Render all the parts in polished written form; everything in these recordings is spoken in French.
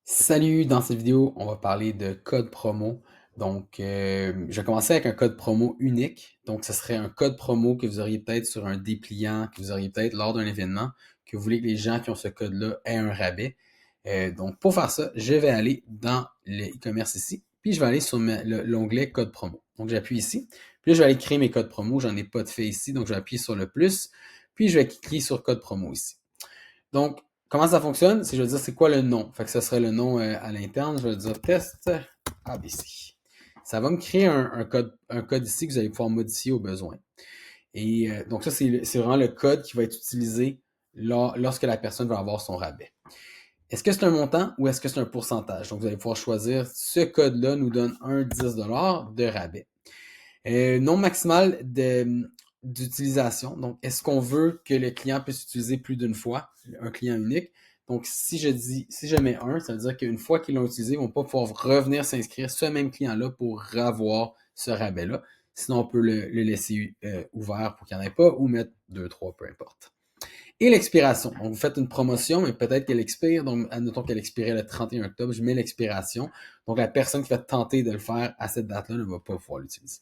Salut, dans cette vidéo, on va parler de code promo. Je vais commencer avec un code promo unique. Donc, ce serait un code promo que vous auriez peut-être sur un dépliant, que vous auriez peut-être lors d'un événement, que vous voulez que les gens qui ont ce code-là aient un rabais. Donc, pour faire ça, je vais aller dans le e-commerce ici, puis je vais aller sur l'onglet code promo. Donc, j'appuie ici, puis là, je vais aller créer mes codes promo. J'en ai pas de fait ici, donc je vais appuyer sur le plus, puis je vais cliquer sur code promo ici. Donc, comment ça fonctionne? C'est, je vais dire, c'est quoi le nom? Fait que ce serait le nom à l'interne. Je vais dire test ABC. Ça va me créer un code ici que vous allez pouvoir modifier au besoin. Et donc ça, c'est vraiment le code qui va être utilisé lorsque la personne va avoir son rabais. Est-ce que c'est un montant ou est-ce que c'est un pourcentage? Donc, vous allez pouvoir choisir ce code-là nous donne un 10$ de rabais. Nombre maximal d'utilisation. Donc, est-ce qu'on veut que le client puisse utiliser plus d'une fois, un client unique? Donc, si je mets 1, ça veut dire qu'une fois qu'ils l'ont utilisé, ils ne vont pas pouvoir revenir s'inscrire ce même client-là pour avoir ce rabais-là. Sinon, on peut le laisser ouvert pour qu'il n'y en ait pas ou mettre 2, 3, peu importe. Et l'expiration. Donc, vous faites une promotion, mais peut-être qu'elle expire. Donc, admettons qu'elle expirait le 31 octobre. Je mets l'expiration. Donc, la personne qui va tenter de le faire à cette date-là ne va pas pouvoir l'utiliser.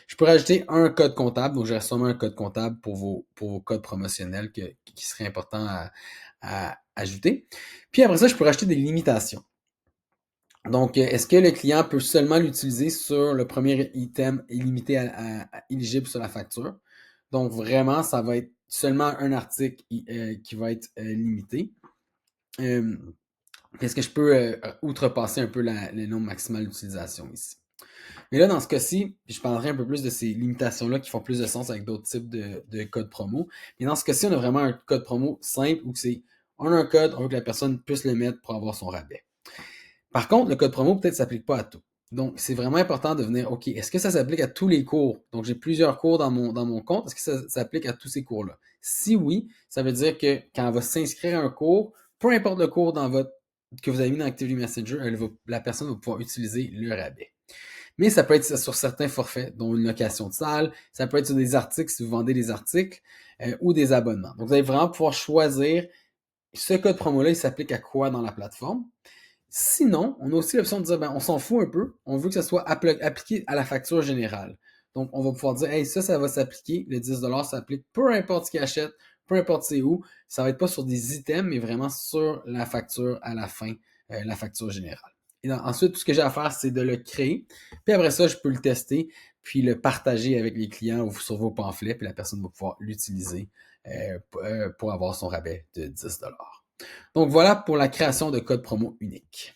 Je peux rajouter un code comptable, donc j'aurai sûrement un code comptable pour vos codes promotionnels qui serait important à ajouter. Puis après ça, je peux rajouter des limitations. Donc, est-ce que le client peut seulement l'utiliser sur le premier item illimité éligible sur la facture? Donc, vraiment, ça va être seulement un article qui va être limité. Est-ce que je peux outrepasser un peu le nombre maximal d'utilisation ici? Mais là, dans ce cas-ci, je parlerai un peu plus de ces limitations-là qui font plus de sens avec d'autres types de codes promo. Mais dans ce cas-ci, on a vraiment un code promo simple où c'est on a un code, on veut que la personne puisse le mettre pour avoir son rabais. Par contre, le code promo peut-être s'applique pas à tout. Donc, c'est vraiment important de venir, OK, est-ce que ça s'applique à tous les cours? Donc, j'ai plusieurs cours dans mon compte. Est-ce que ça s'applique à tous ces cours-là? Si oui, ça veut dire que quand elle va s'inscrire à un cours, peu importe le cours que vous avez mis dans Activity Messenger, la personne va pouvoir utiliser le rabais. Mais ça peut être sur certains forfaits, dont une location de salle, ça peut être sur des articles si vous vendez des articles ou des abonnements. Donc, vous allez vraiment pouvoir choisir ce code promo-là, il s'applique à quoi dans la plateforme. Sinon, on a aussi l'option de dire, ben, on s'en fout un peu, on veut que ça soit appliqué à la facture générale. Donc, on va pouvoir dire, hey, ça va s'appliquer, le 10$ s'applique, peu importe ce qu'il achète, peu importe c'est où, ça va être pas sur des items, mais vraiment sur la facture à la fin, la facture générale. Et ensuite, tout ce que j'ai à faire, c'est de le créer. Puis après ça, je peux le tester, puis le partager avec les clients ou sur vos pamphlets, puis la personne va pouvoir l'utiliser pour avoir son rabais de 10$. Donc voilà pour la création de code promo unique.